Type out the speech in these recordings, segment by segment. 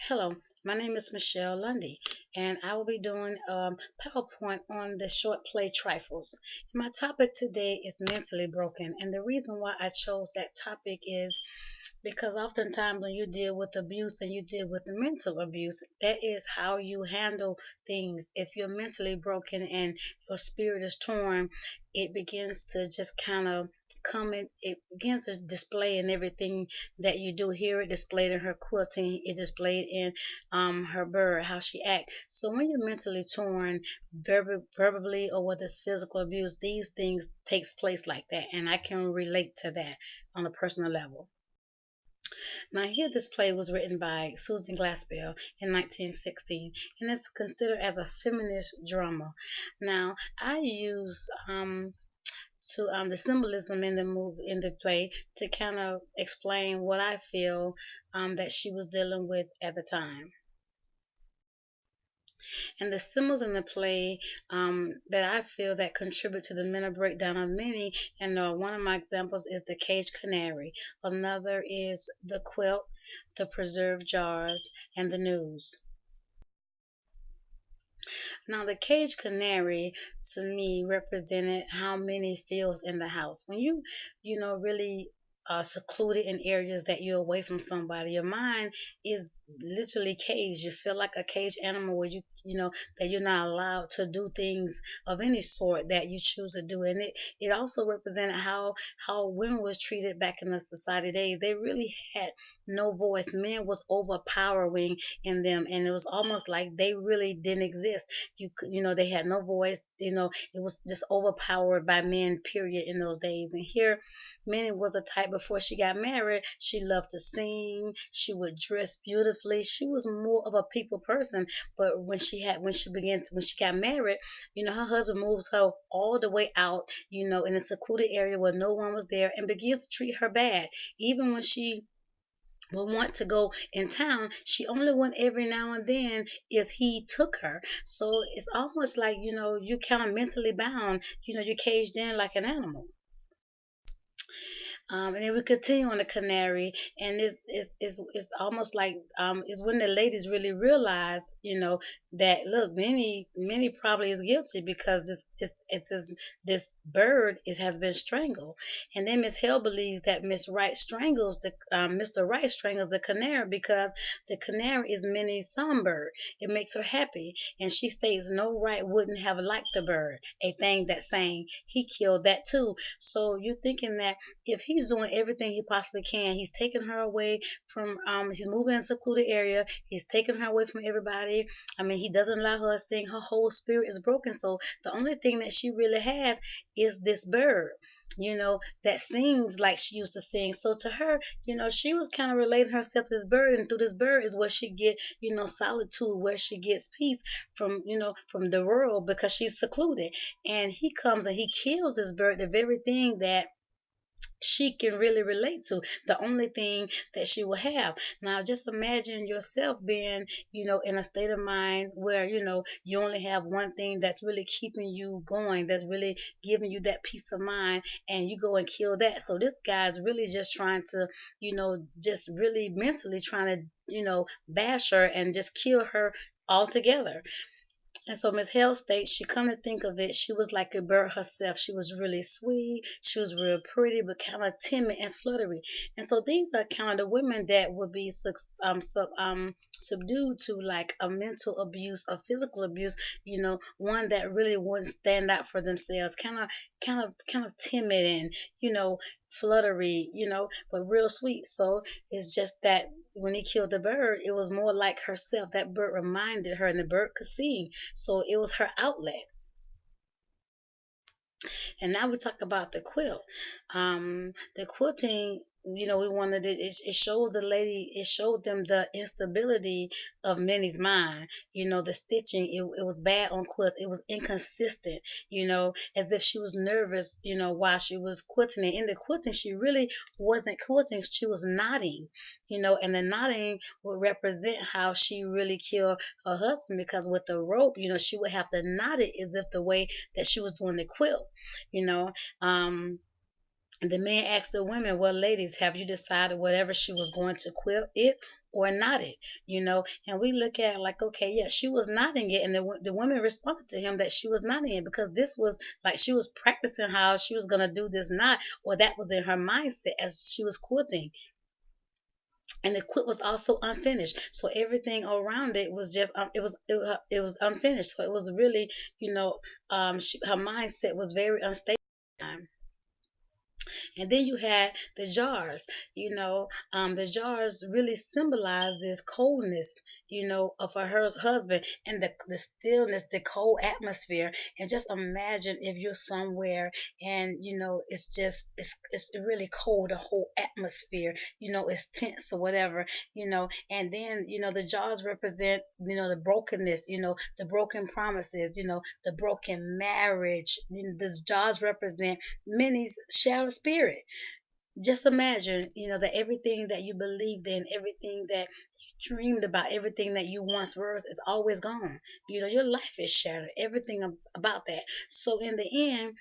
Hello, my name is Michelle Lundy, and I will be doing PowerPoint on the short play Trifles. My topic today is mentally broken, and the reason why I chose that topic is because oftentimes when you deal with abuse and you deal with the mental abuse, that is how you handle things. If you're mentally broken and your spirit is torn, it begins to just kind of come in, it begins to display in everything that you do. Here it displayed in her quilting, it displayed in her bird, how she act. So when you're mentally torn, verbally, or whether it's physical abuse, these things takes place like that, and I can relate to that on a personal level. Now, here this play was written by Susan Glaspell in 1916, and it's considered as a feminist drama. Now, I use to the symbolism in the movie in the play to kind of explain what I feel that she was dealing with at the time. And the symbols in the play that I feel that contribute to the mental breakdown of many, and one of my examples is the caged canary. Another is the quilt, the preserved jars, and the news. Now, the caged canary to me represented how many feels in the house. When really secluded in areas that you're away from somebody, your mind is literally caged. You feel like a caged animal where that you're not allowed to do things of any sort that you choose to do. And it also represented how women was treated back in the society days. They really had no voice. Men was overpowering in them, and it was almost like they really didn't exist. They had no voice. It was just overpowered by men, period, in those days. And here, Minnie was a type before she got married. She loved to sing. She would dress beautifully. She was more of a people person. But when she got married, her husband moves her all the way out, in a secluded area where no one was there, and begins to treat her bad. Even when she would want to go in town, she only went every now and then if he took her. So it's almost like, you're kind of mentally bound, you're caged in like an animal. And then we continue on the canary, and it's almost like it's when the ladies really realize, that look, many probably is guilty because this bird has been strangled. And then Miss Hale believes that Mr. Wright strangles the canary because the canary is Minnie's songbird. It makes her happy, and she states no Wright wouldn't have liked the bird, a thing that sang. He killed that too. So you're thinking that if he's doing everything he possibly can, he's taking her away from he's moving in a secluded area, he's taking her away from everybody. I mean, he doesn't allow her to sing. Her whole spirit is broken. So the only thing that she really has is this bird, that sings like she used to sing. So to her, she was kind of relating herself to this bird, and through this bird is where she get, solitude, where she gets peace from the world, because she's secluded. And he comes and he kills this bird, the very thing that she can really relate to, the only thing that she will have. Now just imagine yourself being, in a state of mind where, you only have one thing that's really keeping you going, that's really giving you that peace of mind, and you go and kill that. So this guy's really just trying to, just really mentally trying to, bash her and just kill her altogether. And so Miss Hale states, she come to think of it, she was like a bird herself. She was really sweet, she was real pretty, but kind of timid and fluttery. And so these are kind of the women that would be subdued to like a mental abuse, a physical abuse. One that really wouldn't stand out for themselves, kind of timid and fluttery, but real sweet. So it's just that when he killed the bird, it was more like herself. That bird reminded her, and the bird could sing, so it was her outlet. And now we talk about the quilt. The quilting, we wanted it showed the lady, it showed them the instability of Minnie's mind. The stitching, it was bad on quilts. It was inconsistent, as if she was nervous, while she was quilting it. In the quilting, she really wasn't quilting, she was knotting, and the knotting would represent how she really killed her husband, because with the rope, she would have to knot it as if the way that she was doing the quilt, you know. The man asked the women, well, ladies, have you decided whatever she was going to quilt it, or not it, and we look at it like, okay, yeah, she was nodding it, and the women responded to him that she was nodding it because this was like she was practicing how she was going to do this knot, or that was in her mindset as she was quilting. And the quilt was also unfinished, so everything around it was just it was unfinished, so it was really, her mindset was very unstable at the time. And then you had the jars. The jars really symbolizes coldness, of her husband, and the stillness, the cold atmosphere. And just imagine if you're somewhere and it's just it's really cold, the whole atmosphere, it's tense or whatever, and then the jars represent the brokenness, the broken promises, the broken marriage. The jars represent many shattered spirit. Just imagine, that everything that you believed in, everything that you dreamed about, everything that you once were is always gone. Your life is shattered. Everything about that. So in the end,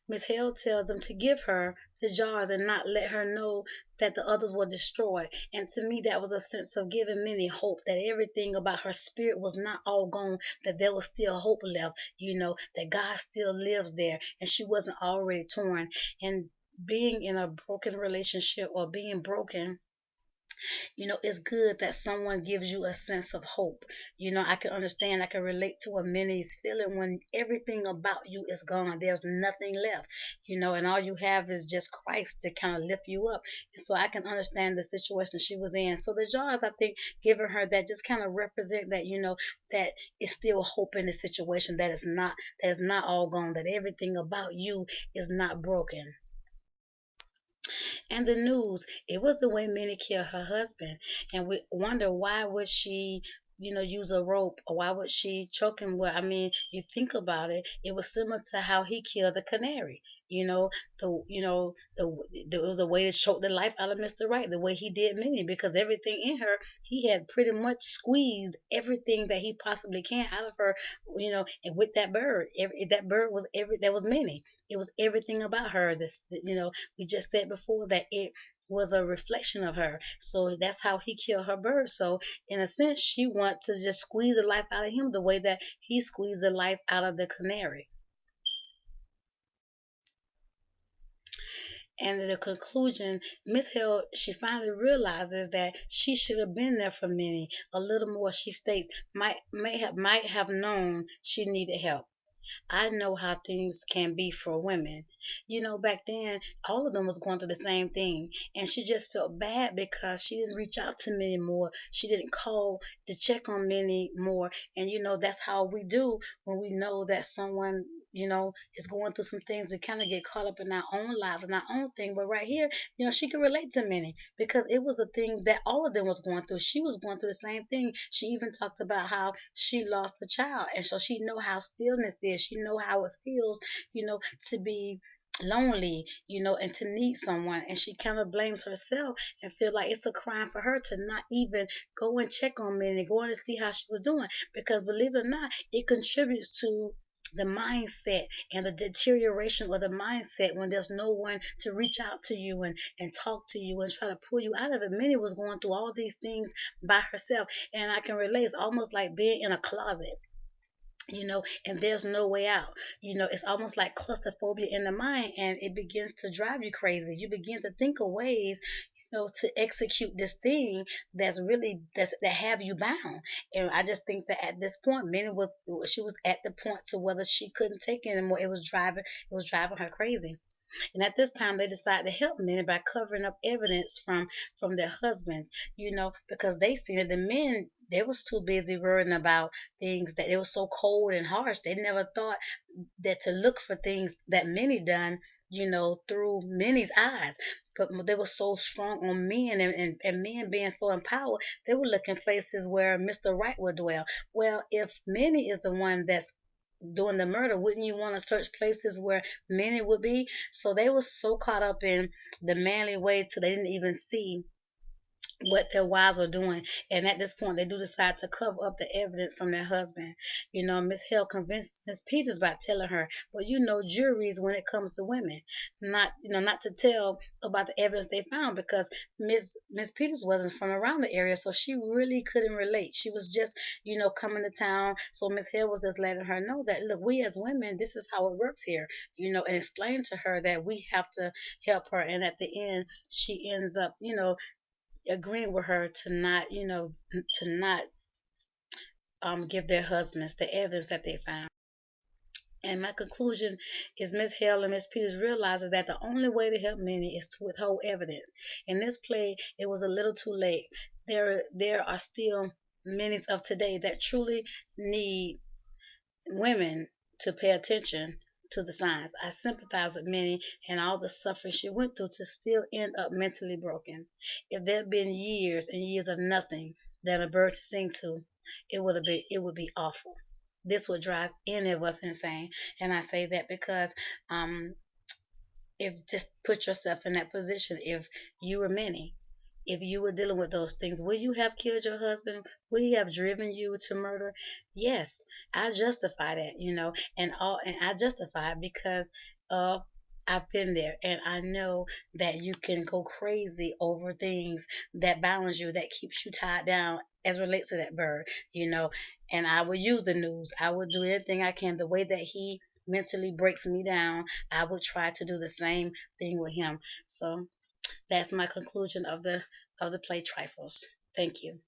Miss Hale tells them to give her the jars and not let her know that the others were destroyed. And to me, that was a sense of giving Minnie hope that everything about her spirit was not all gone, that there was still hope left, that God still lives there, and she wasn't already torn. And being in a broken relationship or being broken, it's good that someone gives you a sense of hope. I can understand, I can relate to a Minnie's feeling when everything about you is gone. There's nothing left, and all you have is just Christ to kind of lift you up. And so I can understand the situation she was in. So the jars, I think, giving her that just kind of represent that, that it's still hope in the situation, that is not all gone, that everything about you is not broken. And the news, it was the way Minnie killed her husband. And we wonder, why would she, use a rope, or why would she choke him? Well, I mean, you think about it, it was similar to how he killed the canary. It was a way to choke the life out of Mr. Right, the way he did Minnie, because everything in her, he had pretty much squeezed everything that he possibly can out of her, and with that bird, that bird was that was Minnie. It was everything about her. We just said before that it was a reflection of her. So that's how he killed her bird. So in a sense, she wanted to just squeeze the life out of him the way that he squeezed the life out of the canary. And in the conclusion, Miss Hill, she finally realizes that she should have been there for Minnie a little more. She states, might have known she needed help. I know how things can be for women. Back then, all of them was going through the same thing. And she just felt bad because she didn't reach out to Minnie more. She didn't call to check on Minnie more. And, that's how we do when we know that someone, is going through some things. We kind of get caught up in our own lives and our own thing. But right here, she can relate to Minnie because it was a thing that all of them was going through. She was going through the same thing. She even talked about how she lost a child. And so she know how stillness is. She know how it feels, to be lonely, and to need someone. And she kind of blames herself and feel like it's a crime for her to not even go and check on Minnie, going to see how she was doing, because believe it or not, it contributes to the mindset and the deterioration of the mindset when there's no one to reach out to you and talk to you and try to pull you out of it. Minnie was going through all these things by herself, and I can relate. It's almost like being in a closet, and there's no way out. It's almost like claustrophobia in the mind, and it begins to drive you crazy. You begin to think of ways, to execute this thing that have you bound. And I just think that at this point, Minnie she was at the point to whether she couldn't take it anymore. It was driving her crazy. And at this time, they decided to help men by covering up evidence from their husbands, because they seen it. The men, they was too busy worrying about things that it was so cold and harsh. They never thought that to look for things that Minnie done, through Minnie's eyes. But they were so strong on men, and men being so empowered, they were looking places where Mr. Right would dwell. Well, if Minnie is the one that's doing the murder, wouldn't you want to search places where Minnie would be? So they were so caught up in the manly way till they didn't even see what their wives are doing. And at this point, they do decide to cover up the evidence from their husband. Miss Hill convinced Miss Peters by telling her, well, juries, when it comes to women, not to tell about the evidence they found, because Miss Peters wasn't from around the area, so she really couldn't relate. She was just, coming to town. So Miss Hill was just letting her know that, look, we as women, this is how it works here, and explain to her that we have to help her. And at the end, she ends up, agreeing with her to not give their husbands the evidence that they found. And my conclusion is Miss Hale and Miss Peters realizes that the only way to help many is to withhold evidence. In this play, it was a little too late. There are still many of today that truly need women to pay attention to the signs. I sympathize with Minnie and all the suffering she went through to still end up mentally broken. If there had been years and years of nothing than a bird to sing to, it would be awful. This would drive any of us insane. And I say that because if just put yourself in that position, if you were Minnie, if you were dealing with those things, would you have killed your husband? Would he have driven you to murder? Yes, I justify that, and I justify it because of I've been there, and I know that you can go crazy over things that bounds you, that keeps you tied down as relates to that bird, and I would use the news. I would do anything I can. The way that he mentally breaks me down, I would try to do the same thing with him. So that's my conclusion of the play Trifles. Thank you.